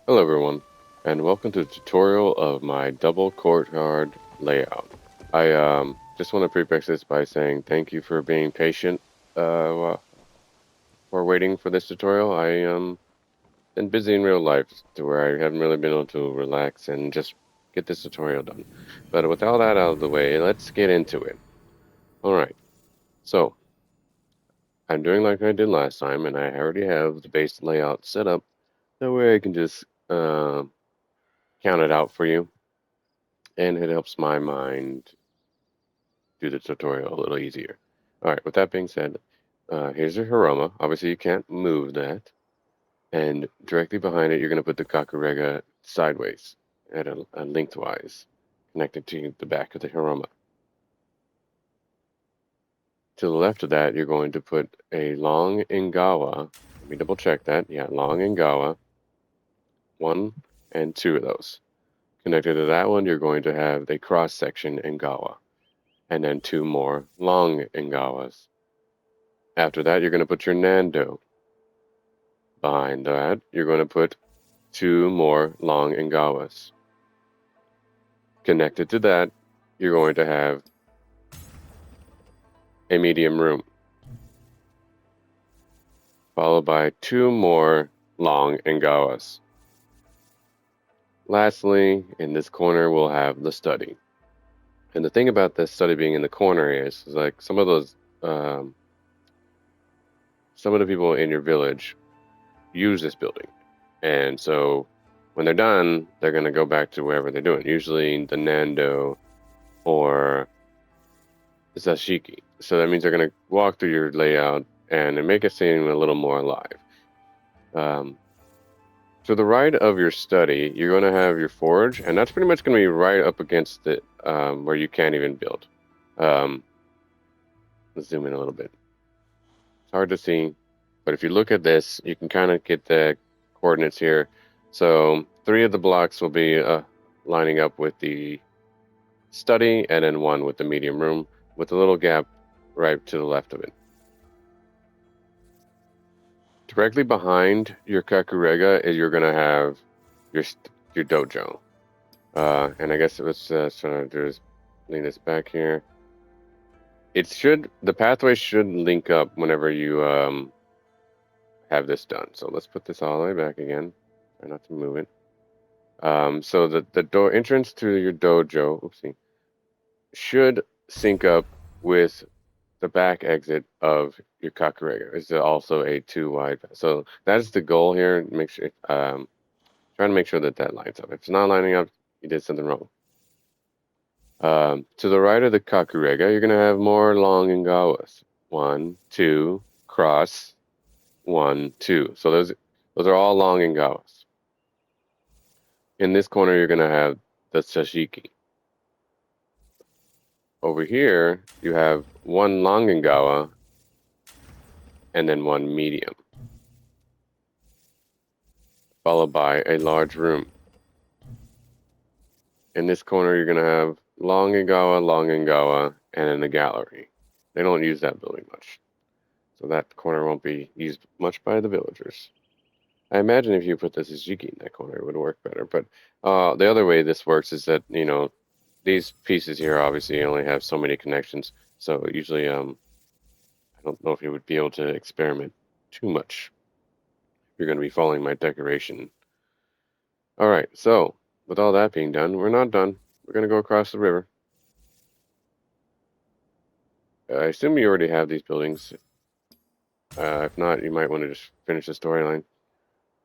Hello everyone, and welcome to the tutorial of my double courtyard layout. I just want to preface this by saying thank you for being patient for waiting for this tutorial. I been busy in real life to where I haven't really been able to relax and just get this tutorial done. But with all that out of the way, let's get into it. Alright, so I'm doing like I did last time, and I already have the base layout set up. That way I can just count it out for you, and it helps my mind do the tutorial a little easier. All right, with that being said, here's your Haroma. Obviously, you can't move that. And directly behind it, you're going to put the Kakurega sideways at a lengthwise, connected to the back of the Haroma. To the left of that, you're going to put a long Ingawa. Let me double check that. Yeah, long Ingawa. One and two of those. Connected to that one, you're going to have the cross section Ingawa. And then two more long Ingawas. After that, you're going to put your Nando. Behind that, you're going to put two more long Ingawas. Connected to that, you're going to have a medium room, followed by two more long Ingawas. Lastly, in this corner, we'll have the study. And the thing about this study being in the corner is like um, some of the people in your village use this building. And so when they're done, they're going to go back to wherever they're doing. Usually the Nando or Zashiki. So that means they're going to walk through your layout and make it seem a little more alive. Um, to the right of your study, you're going to have your forge, and that's pretty much going to be right up against it where you can't even build. Um, let's zoom in a little bit. It's hard to see, but if you look at this, you can kind of get the coordinates here. So three of the blocks will be lining up with the study, and then one with the medium room, with a little gap right to the left of it. Directly behind your Kakurega is you're gonna have your your dojo. And I guess what's trying to do is lean this back here. The pathway should link up whenever you have this done. So let's put this all the way back again. Try not to move it. So the door entrance to your dojo, oopsie, should sync up with the back exit of your Kakurega. It's also a two wide. So that's the goal here. Make sure trying to make sure that that lines up. If it's not lining up, you did something wrong. To the right of the Kakurega, you're going to have more long Ingawas. One, two, cross, one, two. So those are all long Ingawas. In this corner, you're going to have the Sashiki. Over here, you have one long Ingawa and then one medium, followed by a large room. In this corner, you're going to have long Ingawa, and then a gallery. They don't use that building much. So that corner won't be used much by the villagers. I imagine if you put the Tzatziki in that corner, it would work better. But the other way this works is that, these pieces here obviously only have so many connections. So usually, I don't know if you would be able to experiment too much. You're going to be following my decoration. All right, so with all that being done, we're not done. We're going to go across the river. I assume you already have these buildings. If not, you might want to just finish the storyline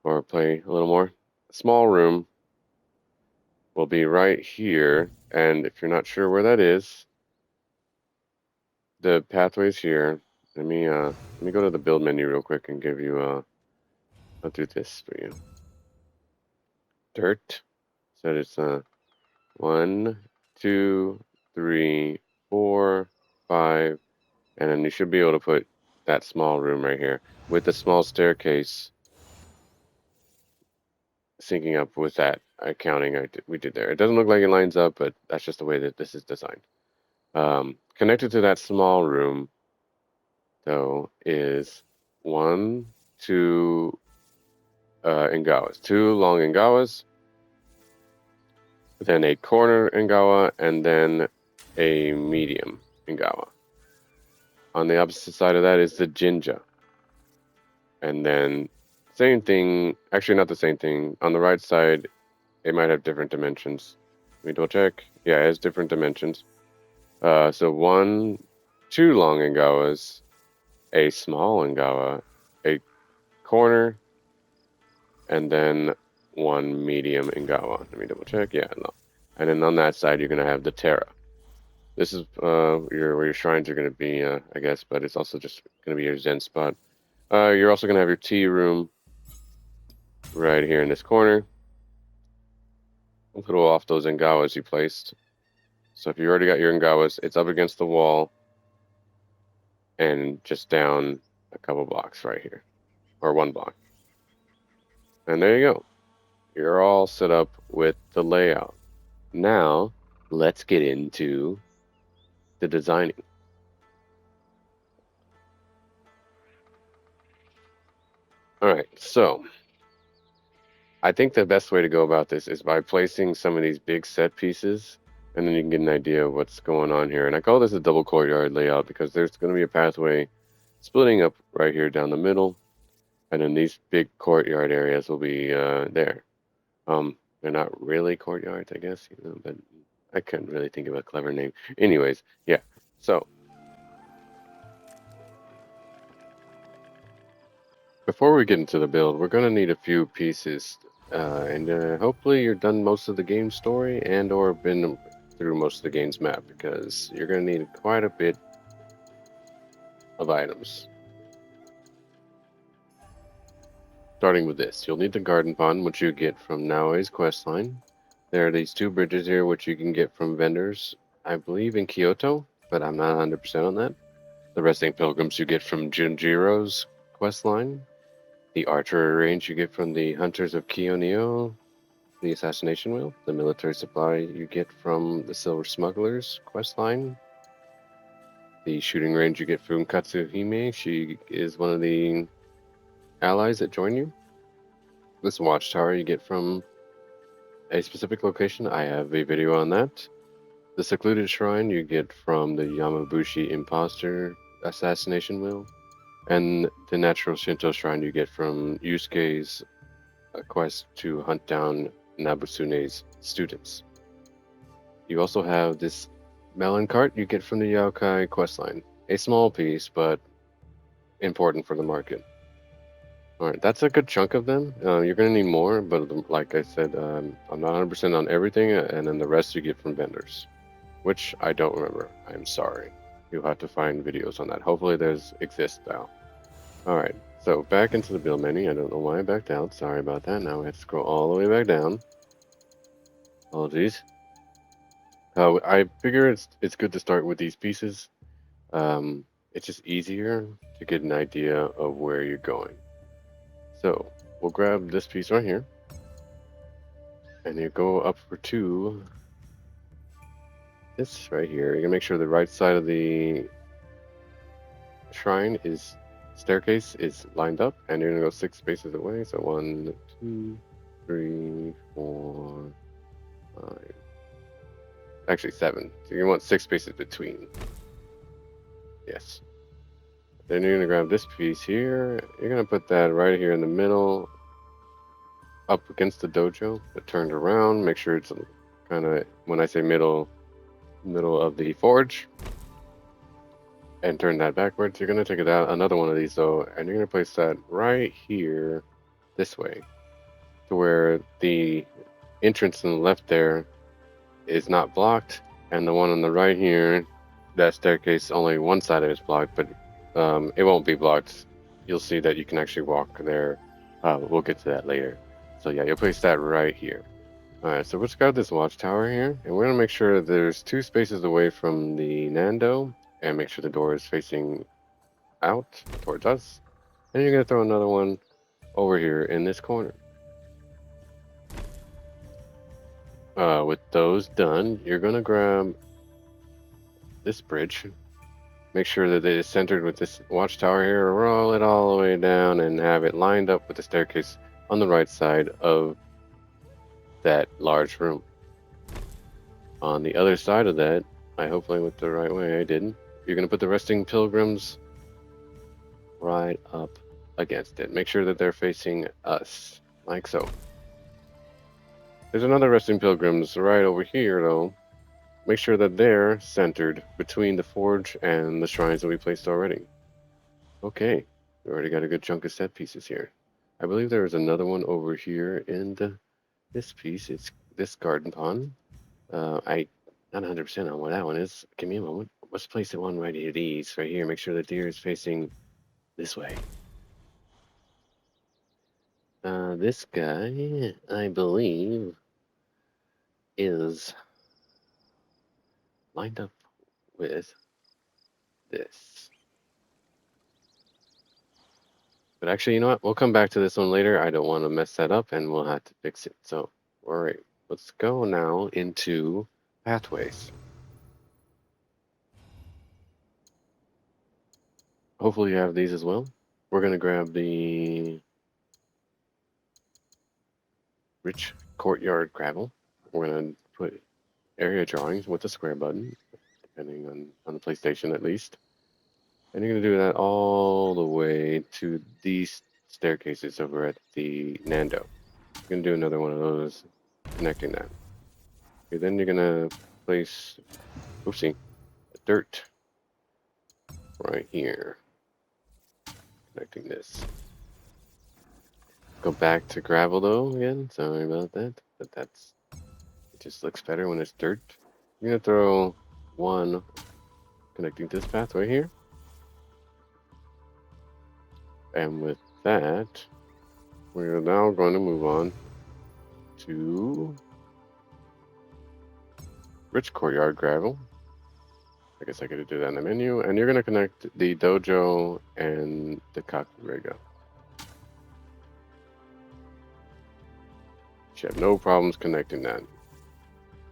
or play a little more. A small room will be right here, and if you're not sure where that is, the pathway's here. Let me go to the build menu real quick and give you I'll do this for you. Dirt. So it's one, two, three, four, five, and then you should be able to put that small room right here with the small staircase syncing up with that accounting we did there. It doesn't look like it lines up, but that's just the way that this is designed. Connected to that small room, though, is one, two. Ingawas. 2 long Ingawas, then a corner Ingawa, and then a medium Ingawa. On the opposite side of that is the Jinja. And then same thing, actually not the same thing. On the right side, it might have different dimensions. Let me double check. Yeah, it has different dimensions. So 2 long Ingawas, a small Ingawa, a corner, and then 1 medium Ingawa. Let me double check. Yeah, no. And then on that side, you're going to have the Terra. This is where your shrines are going to be, I guess, but it's also just going to be your Zen spot. You're also going to have your tea room right here in this corner. A little off those Ingawas you placed. So if you already got your Ingawas, it's up against the wall and just down a couple blocks right here, or 1 block. And there you go. You're all set up with the layout. Now, let's get into the designing. All right, so I think the best way to go about this is by placing some of these big set pieces, and then you can get an idea of what's going on here. And I call this a double courtyard layout because there's going to be a pathway splitting up right here down the middle, and then these big courtyard areas will be there. They're not really courtyards, I guess, but I couldn't really think of a clever name. Anyways, yeah. So before we get into the build, we're going to need a few pieces, and hopefully you're done most of the game story and or been through most of the game's map, because you're going to need quite a bit of items. Starting with this, you'll need the garden pond, which you get from Naoe's questline. There are these 2 bridges here, which you can get from vendors, I believe in Kyoto, but I'm not 100% on that. The resting pilgrims you get from Junjiro's questline. The archery range you get from the Hunters of Kionio, the assassination wheel. The military supply you get from the Silver Smugglers questline. The shooting range you get from Katsuhime. She is one of the allies that join you. This watchtower you get from a specific location. I have a video on that. The secluded shrine you get from the Yamabushi imposter assassination wheel. And the natural Shinto shrine you get from Yusuke's quest to hunt down Nabutsune's students. You also have this melon cart you get from the Yaokai questline. A small piece, but important for the market. Alright, that's a good chunk of them. You're going to need more, but like I said, I'm not 100% on everything, and then the rest you get from vendors, which I don't remember. I'm sorry. You'll have to find videos on that. Hopefully there's exist now. Alright, so back into the build menu. I don't know why I backed out. Sorry about that. Now we have to scroll all the way back down. Apologies. I figure it's good to start with these pieces. It's just easier to get an idea of where you're going. So we'll grab this piece right here, and you go up for 2. This right here. You're gonna make sure the right side of the shrine staircase is lined up, and you're gonna go 6 spaces away. So 1, 2, 3, 4, 5. Actually 7. So you want 6 spaces between. Yes. Then you're gonna grab this piece here. You're gonna put that right here in the middle, up against the dojo, but turned around. Make sure it's kind of, when I say middle of the forge, and turn that backwards. You're gonna take it out another one of these though, and you're gonna place that right here, this way, to where the entrance on the left there is not blocked, and the one on the right here, that staircase, only one side of it is blocked, but it won't be blocked. You'll see that you can actually walk there. We'll get to that later. So yeah, you'll place that right here. Alright, so let's grab this watchtower here, and we're gonna make sure there's 2 spaces away from the Nando, and make sure the door is facing out towards us. And you're gonna throw another one over here in this corner. With those done, you're gonna grab this bridge. Make sure that it is centered with this watchtower here. Roll it all the way down and have it lined up with the staircase on the right side of that large room. On the other side of that, I hopefully went the right way. I didn't. You're going to put the resting pilgrims right up against it. Make sure that they're facing us, like so. There's another resting pilgrims right over here, though. Make sure that they're centered between the forge and the shrines that we placed already. Okay, we already got a good chunk of set pieces here. I believe there is another one over here in this piece. It's this garden pond. I not 100% on what that one is. Give me a moment. Let's place the one right here. These right here. Make sure the deer is facing this way. This guy, I believe, is lined up with this. But actually, you know what? We'll come back to this one later. I don't want to mess that up, and we'll have to fix it. So, all right, let's go now into pathways. Hopefully you have these as well. We're going to grab the rich courtyard gravel. We're going to put area drawings with the square button, depending on the PlayStation at least. And you're going to do that all the way to these staircases over at the Nando. You're going to do another one of those connecting that. Okay, then you're going to place, oopsie, dirt right here, connecting this. Go back to gravel though again. Sorry about that, but it just looks better when it's dirt. You're gonna throw one connecting to this pathway here, and with that, we're now going to move on to rich courtyard gravel. I guess I could do that in the menu, and you're gonna connect the dojo and the kakurega. You have no problems connecting that.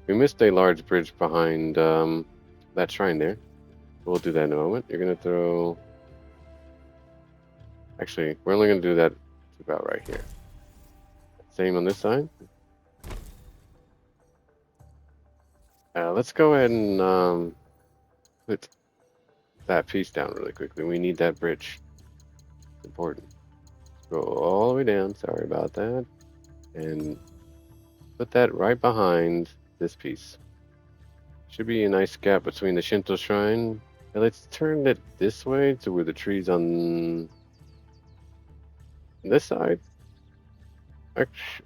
We missed a large bridge behind that shrine there. We'll do that in a moment. You're going to throw... Actually, we're only going to do that about right here. Same on this side. Let's go ahead and put that piece down really quickly. We need that bridge. It's important. Go all the way down. Sorry about that. And put that right behind this piece. Should be a nice gap between the Shinto shrine. And let's turn it this way to where the trees on this side.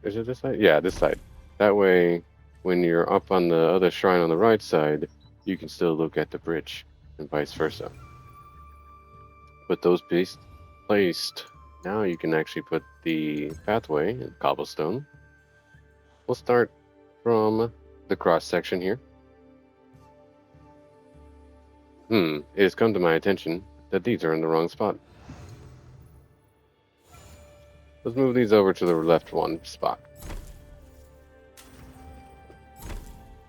Is it this side? Yeah, this side. That way, when you're up on the other shrine on the right side, you can still look at the bridge, and vice versa. Put those pieces placed. Now you can actually put the pathway in cobblestone. We'll start from the cross section here. It has come to my attention that these are in the wrong spot. Let's move these over to the left one spot.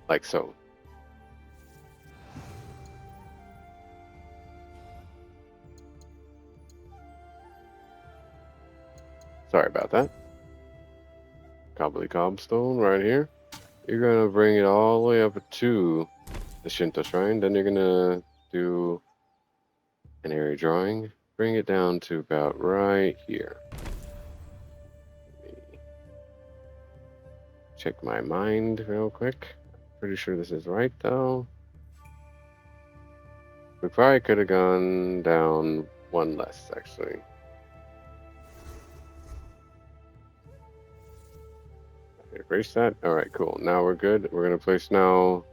Like so. Sorry about that. Cobblestone right here. You're going to bring it all the way up to the Shinto shrine. Then you're going to do an area drawing. Bring it down to about right here. Check my mind real quick. Pretty sure this is right though. We probably could have gone down one less actually. Erase that. All right, cool. Now we're good. We're gonna place now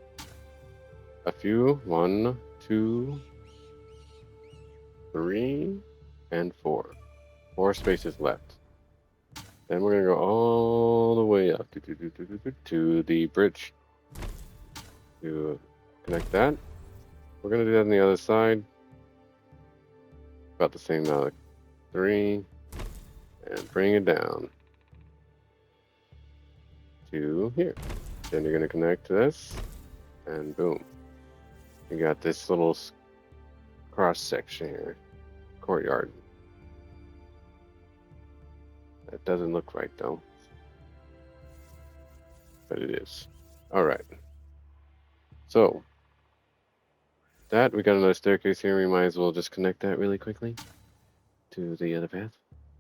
a few. 1, 2, 3, and 4. 4 spaces left. Then we're gonna go all the way up to the bridge to connect that. We're gonna do that on the other side. About the same amount. 3, and bring it down to here. Then you're gonna connect to this, and boom, you got this little cross section here, courtyard. That doesn't look right though, but it is. All right. So that we got another staircase here. We might as well just connect that really quickly to the other path.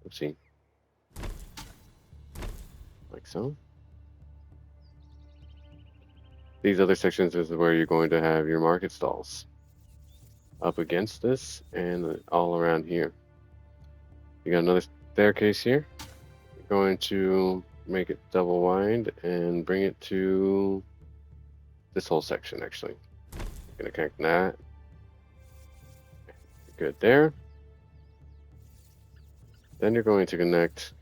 Oopsie. Like so. These other sections is where you're going to have your market stalls. Up against this and all around here. You got another staircase here. You're going to make it double wide and bring it to this whole section actually. You're going to connect that. Good there. Then you're going to connect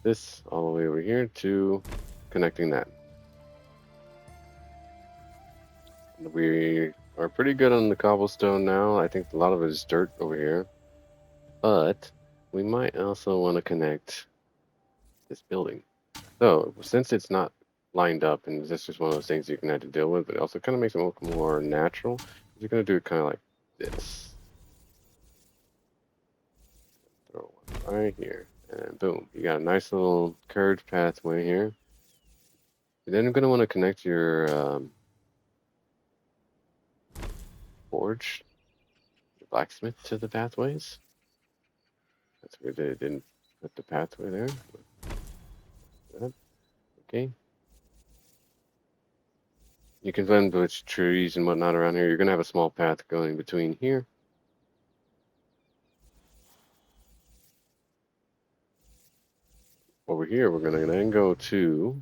this all the way over here to connecting that. We are pretty good on the cobblestone now. I think a lot of it is dirt over here. But we might also want to connect this building. So since it's not lined up and this is one of those things you can have to deal with, but it also kind of makes it look more natural. You're going to do it kind of like this. Throw one right here. And boom, you got a nice little curved pathway here. And then you're going to want to connect your forge, your blacksmith to the pathways. That's weird that it didn't put the pathway there. Okay. You can blend with trees and whatnot around here. You're going to have a small path going between here. Over here, we're going to then go to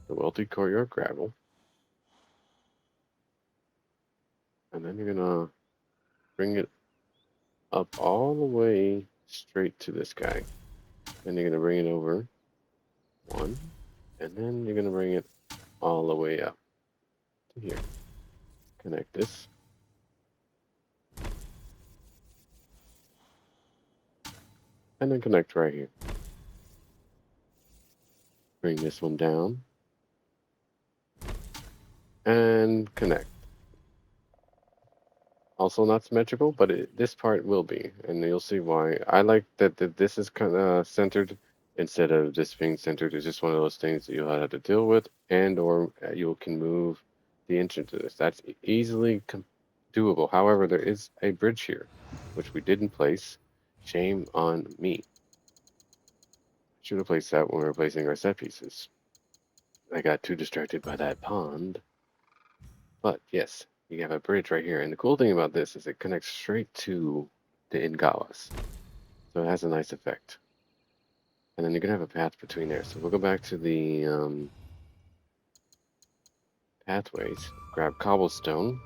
the Wealthy Courtyard Gravel. And then you're going to bring it up all the way straight to this guy. Then you're going to bring it over one. And then you're going to bring it all the way up to here. Connect this. And then connect right here. Bring this one down. And connect. Also not symmetrical, but this part will be, and you'll see why. I like that this is kind of centered instead of this being centered. It's just one of those things that you'll have to deal with, and or you can move the entrance to this. That's easily doable. However, there is a bridge here, which we didn't place. Shame on me. Should have placed that when we were placing our set pieces. I got too distracted by that pond. But yes, you have a bridge right here. And the cool thing about this is it connects straight to the Ingalas. So it has a nice effect. And then you're going to have a path between there. So we'll go back to the pathways. Grab cobblestone.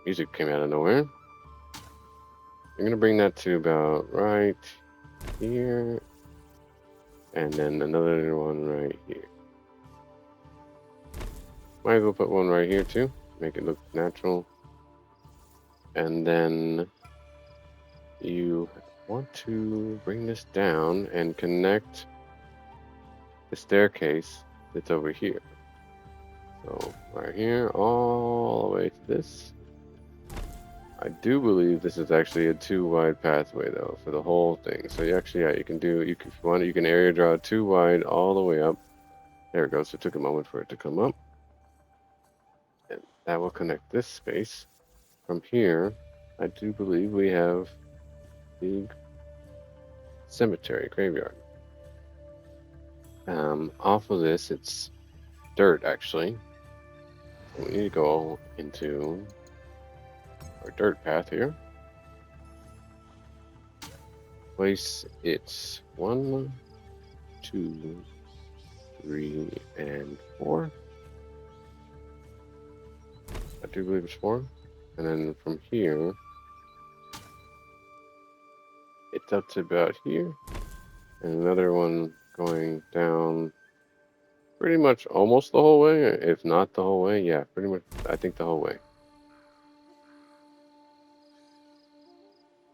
Music came out of nowhere. You're going to bring that to about right here. And then another one right here. Might as well put one right here too. Make it look natural. And then you want to bring this down and connect the staircase that's over here. So right here, all the way to this. I do believe this is actually a 2 wide pathway though for the whole thing. So you actually, yeah, you can do, if you want, you can area draw 2 wide all the way up. There it goes. It took a moment for it to come up. And that will connect this space. From here, I do believe we have the cemetery graveyard. Off of this, it's dirt actually. So we need to go into our dirt path here. Place it's 1, 2, 3, and 4. I do believe it's 4. And then from here, it's up to about here. And another one going down pretty much almost the whole way, if not the whole way. Yeah, pretty much, I think the whole way.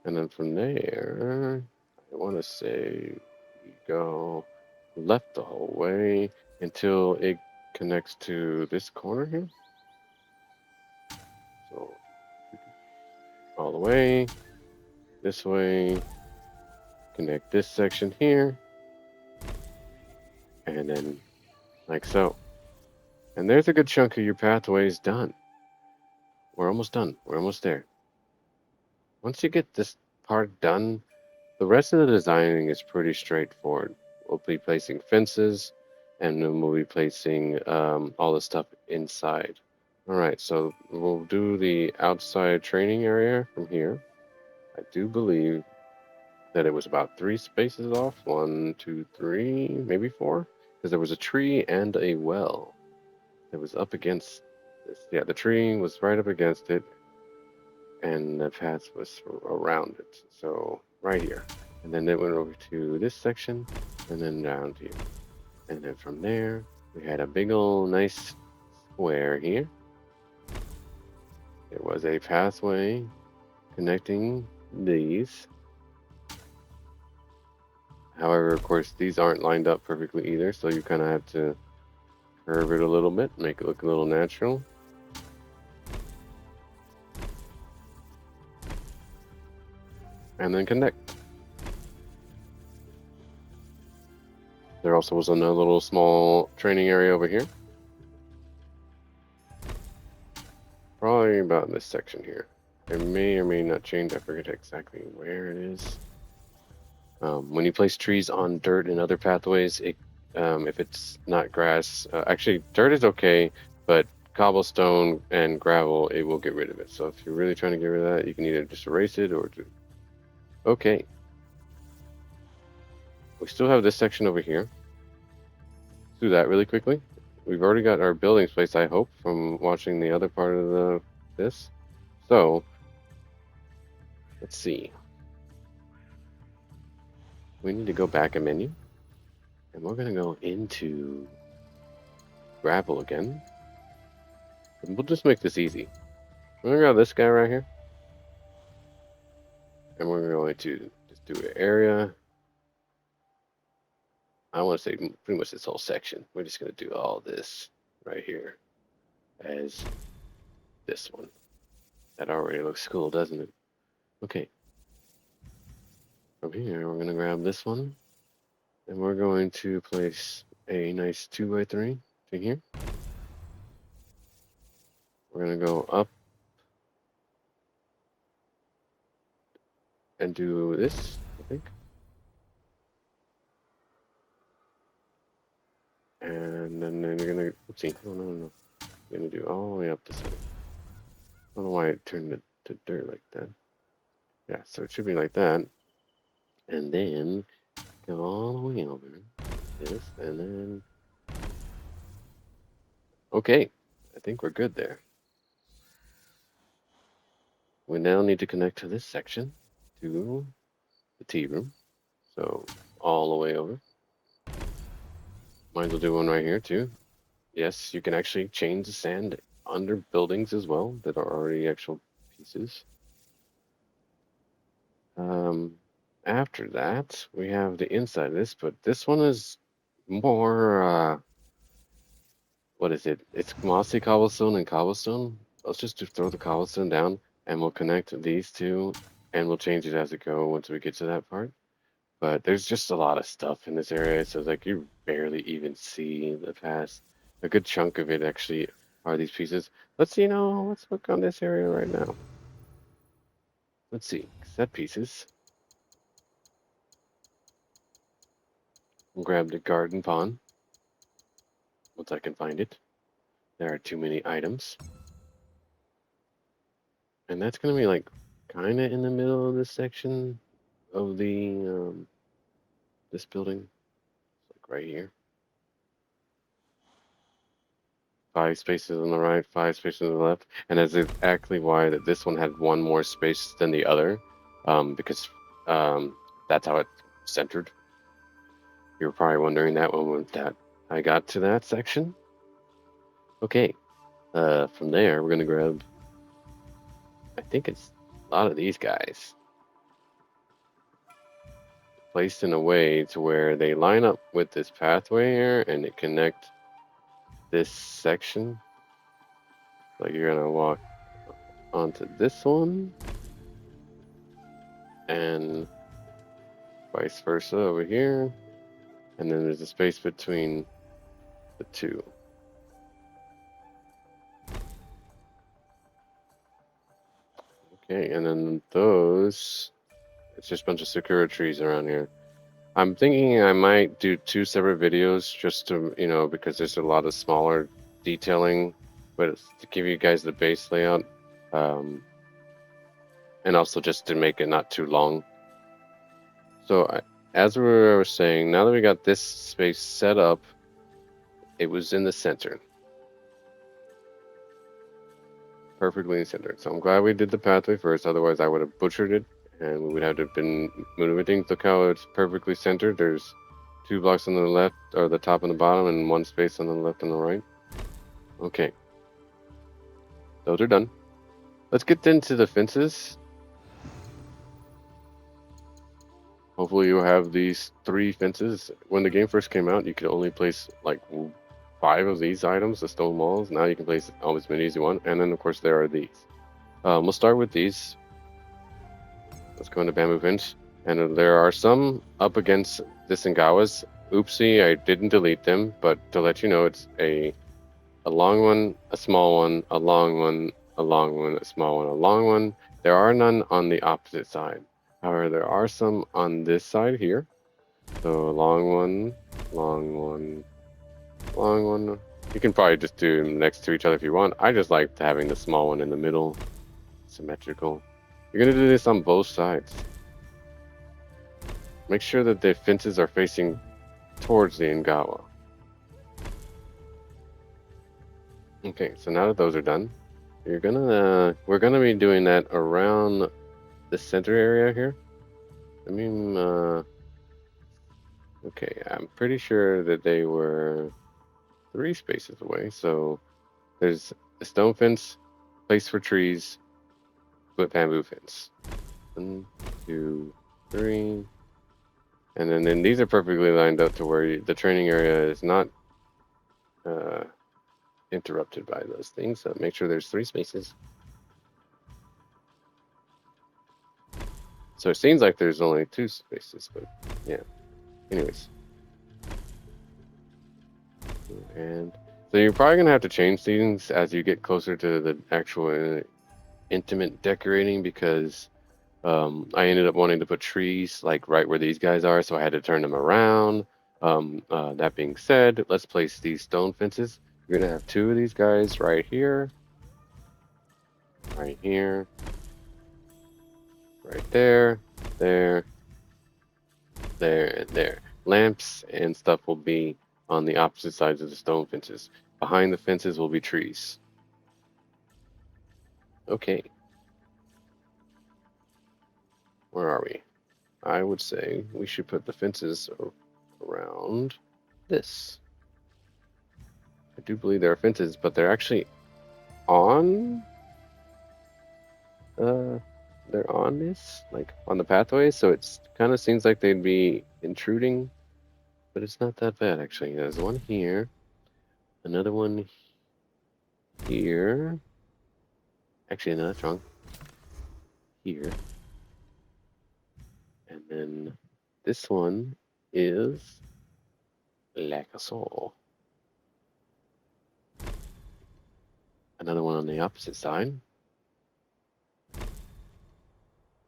And then from there, I want to say we go left the whole way until it connects to this corner here. So all the way, this way, connect this section here, and then like so. And there's a good chunk of your pathways done. We're almost done. We're almost there. Once you get this part done, the rest of the designing is pretty straightforward. We'll be placing fences, and then we'll be placing all the stuff inside. All right, so we'll do the outside training area from here. I do believe that it was about 3 spaces off. 1, 2, 3, maybe 4, because there was a tree and a well that was up against this. Yeah, the tree was right up against it, and the path was around it. So right here, and then it went over to this section, and then down here, and then from there we had a big old nice square here. There was a pathway connecting these. However, of course, these aren't lined up perfectly either, so you kind of have to curve it a little bit, make it look a little natural. And then connect. There also was another little small training area over here. Probably about this section here. It may or may not change. I forget exactly where it is. When you place trees on dirt and other pathways, if it's not grass, actually dirt is okay, but cobblestone and gravel, it will get rid of it. So if you're really trying to get rid of that, you can either just erase it or do. Okay. We still have this section over here. Let's do that really quickly. We've already got our buildings placed, I hope, from watching the other part of this. So let's see. We need to go back a menu, and we're gonna go into gravel again. And we'll just make this easy. We're gonna grab this guy right here, and we're going to just do an area. I want to say pretty much this whole section. We're just gonna do all this right here as this one. That already looks cool, doesn't it? Okay. From here, we're gonna grab this one, and we're going to place a nice 2x3 to here. We're gonna go up and do this, I think. And then you're gonna, oopsie, no. You're gonna do all the way up this way. I don't know why it turned it to dirt like that. Yeah, so it should be like that. And then go all the way over this, and then, okay, I think we're good there. We now need to connect to this section to the tea room. So all the way over. Might as well do one right here too. Yes, you can actually change the sand under buildings as well that are already actual pieces. After that, we have the inside of this, but this one is more, what is it? It's mossy cobblestone and cobblestone. Let's just throw the cobblestone down, and we'll connect these two, and we'll change it as it go once we get to that part. But there's just a lot of stuff in this area, so like you barely even see the past. A good chunk of it actually are these pieces. Let's look on this area right now. Let's see, set pieces. We'll grab the garden pond once I can find it. There are too many items. And that's gonna be like kinda in the middle of this section of the this building. Like right here. 5 spaces on the right, 5 spaces on the left, and that's exactly why that this one had one more space than the other, because that's how it centered. You were probably wondering that when that I got to that section. Okay, from there we're gonna grab. I think it's a lot of these guys placed in a way to where they line up with this pathway here, and they connect this section. Like you're gonna walk onto this one, and Vice versa over here. And then there's a space between the two. Okay, and then those, it's just a bunch of sakura trees around here. I'm thinking I might do 2 separate videos just to, because there's a lot of smaller detailing, but it's to give you guys the base layout, and also just to make it not too long. So as we were saying, now that we got this space set up, it was in the center. Perfectly in the center. So I'm glad we did the pathway first, otherwise I would have butchered it, and we would have to have been moving things. Look how it's perfectly centered. There's 2 blocks on the left, or the top and the bottom, and 1 space on the left and the right. Okay. Those are done. Let's get into the fences. Hopefully you'll have these 3 fences. When the game first came out, you could only place like 5 of these items, the stone walls. Now you can place almost as many as you want. And then of course there are these. We'll start with these. Let's go into bamboo fence. And there are some up against this Ngawas. Oopsie, I didn't delete them, but to let you know, it's a long one, a small one, a long one, a long one, a small one, a long one. There are none on the opposite side. However, there are some on this side here. So long one, long one, long one. You can probably just do them next to each other if you want. I just like having the small one in the middle, symmetrical. You're gonna do this on both sides. Make sure that the fences are facing towards the Ngawa. Okay, so now that those are done, we're gonna be doing that around the center area here. I mean, okay, I'm pretty sure that they were 3 spaces away. So there's a stone fence, place for trees, split bamboo fence. 1, 2, 3. And then these are perfectly lined up to where the training area is not interrupted by those things. So make sure there's 3 spaces. So it seems like there's only 2 spaces, but yeah. Anyways. And so you're probably going to have to change things as you get closer to the actual intimate decorating, because I ended up wanting to put trees like right where these guys are, so I had to turn them around. That being said, let's place these stone fences. You're going to have 2 of these guys right here, right here, right there, there, there, and there. Lamps and stuff will be on the opposite sides of the stone fences. Behind the fences will be trees. Okay. Where are we? I would say we should put the fences around this. I do believe there are fences, but they're actually on they're on this, like on the pathway, so it's kind of seems like they'd be intruding, but it's not that bad actually. There's one here, another one here. Actually, no, that's wrong. Here. And then this one is like a soul. Another one on the opposite side.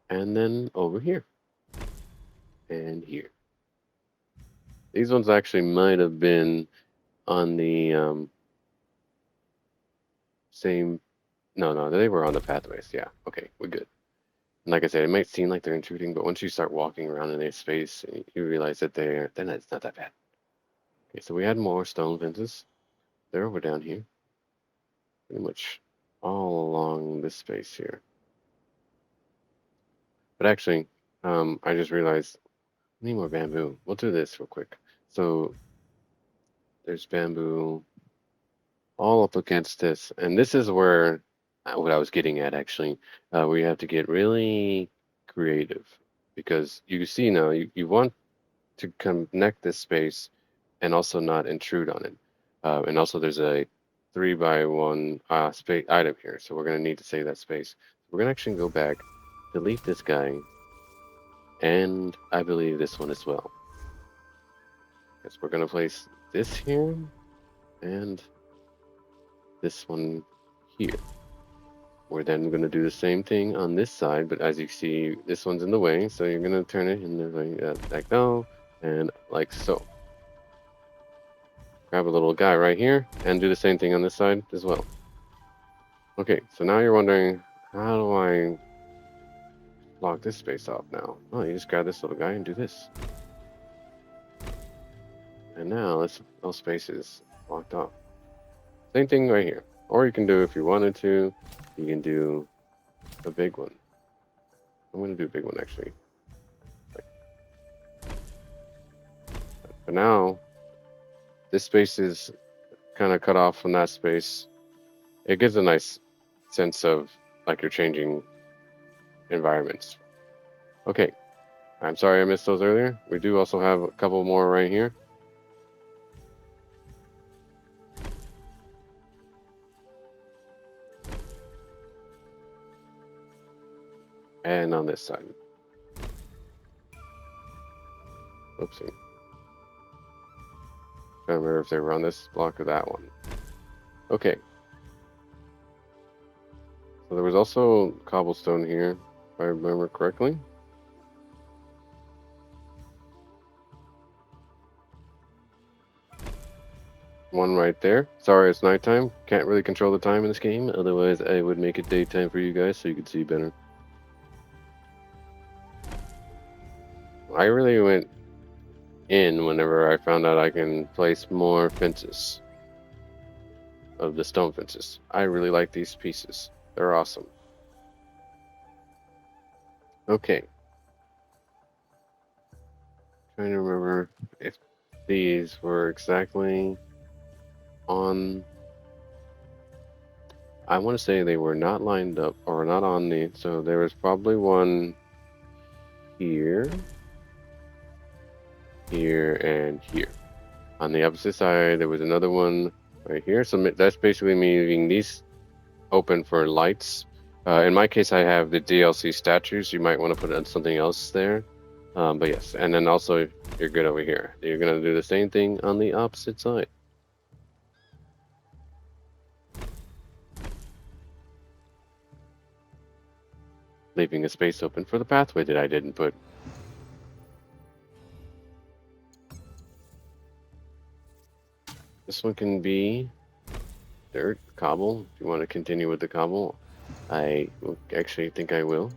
And then over here. And here. These ones actually might have been on the same. No, they were on the pathways. Yeah, okay, we're good. And like I said, it might seem like they're intruding, but once you start walking around in a space, you realize that then it's not that bad. Okay, so we had more stone fences. They're over down here. Pretty much all along this space here. But actually, I just realized I need more bamboo. We'll do this real quick. So there's bamboo all up against this, and this is where what I was getting at actually. We have to get really creative, because you see now you want to connect this space and also not intrude on it. And also there's a 3x1 space item here, so we're going to need to save that space. We're going to actually go back, delete this guy, and I believe this one as well. Guess we're gonna place this here and this one here. We're then gonna do the same thing on this side, but as you see, this one's in the way, so you're gonna turn it in the way like no, and like so. Grab a little guy right here and do the same thing on this side as well. Okay, so now you're wondering, how do I block this space off now? Oh, you just grab this little guy and do this. And now this little space is blocked off. Same thing right here. Or you can do, if you wanted to, you can do a big one. I'm going to do a big one actually. But now, this space is kind of cut off from that space. It gives a nice sense of like you're changing environments. Okay, I'm sorry I missed those earlier. We do also have a couple more right here. And on this side. Oopsie. I don't remember if they were on this block or that one. Okay. So there was also cobblestone here, if I remember correctly. One right there. Sorry, it's nighttime. Can't really control the time in this game. Otherwise, I would make it daytime for you guys so you could see better. I really went in whenever I found out I can place more fences. Of the stone fences. I really like these pieces. They're awesome. Okay. Trying to remember if these were exactly on. I want to say they were not lined up or not on the. So there was probably one here, here, and here. On the opposite side, there was another one right here. So that's basically me leaving these open for lights. In my case, I have the DLC statues. You might want to put something else there. But yes, and then also you're good over here. You're going to do the same thing on the opposite side. Leaving a space open for the pathway that I didn't put. This one can be dirt, cobble. If you want to continue with the cobble, I actually think I will.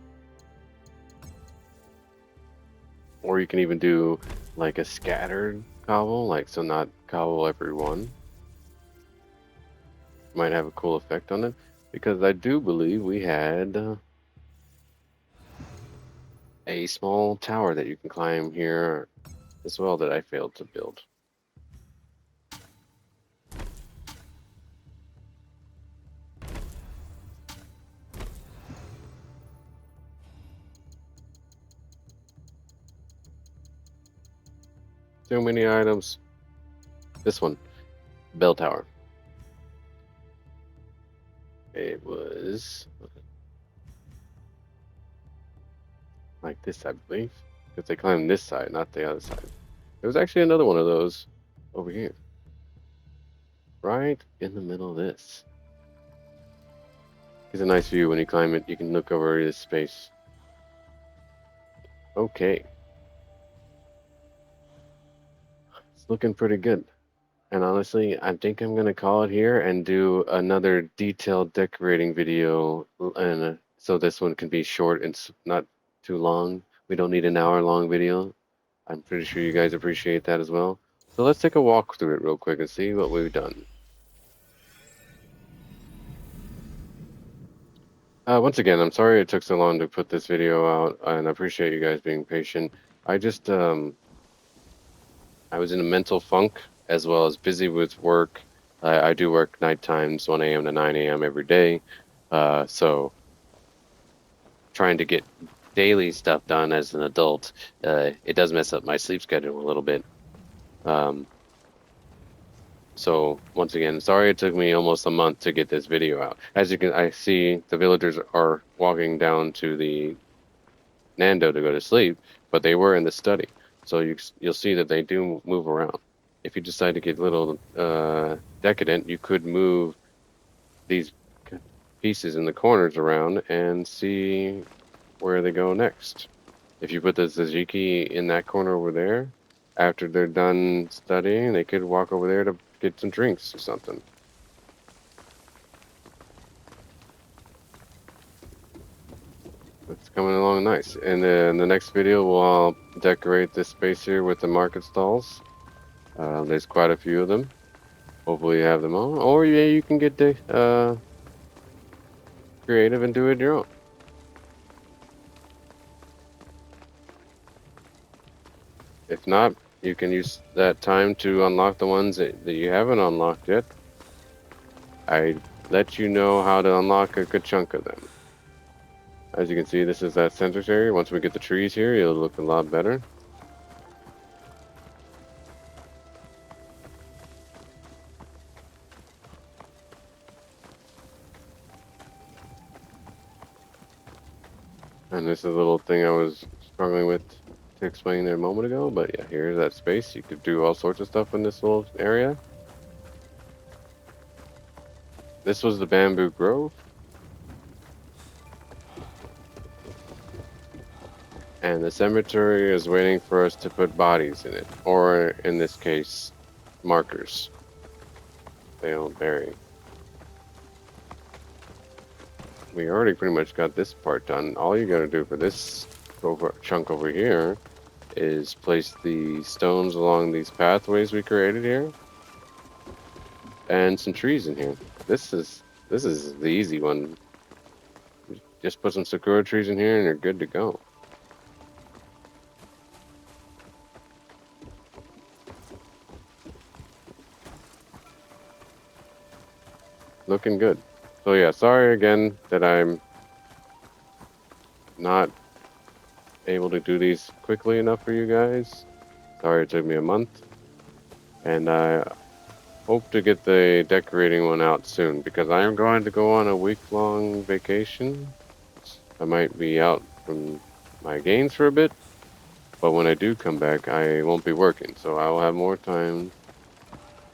Or you can even do like a scattered cobble, like so not cobble every one. Might have a cool effect on it, because I do believe we had a small tower that you can climb here as well that I failed to build. Too many items. This one, bell tower. It was like this, I believe, because they climbed this side, not the other side. There was actually another one of those over here, right in the middle of this. It's a nice view when you climb it. You can look over this space. Okay. It's looking pretty good. And honestly, I think I'm going to call it here and do another detailed decorating video. And so this one can be short and not too long. We don't need an hour-long video. I'm pretty sure you guys appreciate that as well. So let's take a walk through it real quick and see what we've done. Once again, I'm sorry it took so long to put this video out, and I appreciate you guys being patient. I just, I was in a mental funk as well as busy with work. I do work night times, 1 a.m. to 9 a.m. every day. So trying to get daily stuff done as an adult, it does mess up my sleep schedule a little bit. So once again, sorry it took me almost a month to get this video out. As you can, I see the villagers are walking down to the Nando to go to sleep. but they were in the study. So you'll see that they do move around. If you decide to get a little decadent, you could move these pieces in the corners around and see where they go next. If you put the tzatziki in that corner over there, after they're done studying, they could walk over there to get some drinks or something. It's coming along nice. And then the next video, we'll decorate this space here with the market stalls. There's quite a few of them. Hopefully you have them all. Or yeah, you can get creative and do it your own. If not, you can use that time to unlock the ones that you haven't unlocked yet. I let you know how to unlock a good chunk of them. As you can see, this is that center area. Once we get the trees here, it'll look a lot better. And this is a little thing I was struggling with to explain there a moment ago, but yeah, here's that space. You could do all sorts of stuff in this little area. This was the bamboo grove. And the cemetery is waiting for us to put bodies in it, or in this case, markers. They don't bury. We already pretty much got this part done. All you gotta do for this chunk over here is place the stones along these pathways we created here, and some trees in here. This is the easy one. Just put some sakura trees in here, and you're good to go. Looking good. So yeah, sorry again that I'm not able to do these quickly enough for you guys. Sorry it took me a month. And I hope to get the decorating one out soon because I am going to go on a week-long vacation. I might be out from my games for a bit, but when I do come back, I won't be working, so I will have more time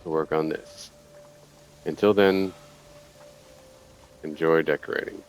to work on this. Until then, enjoy decorating.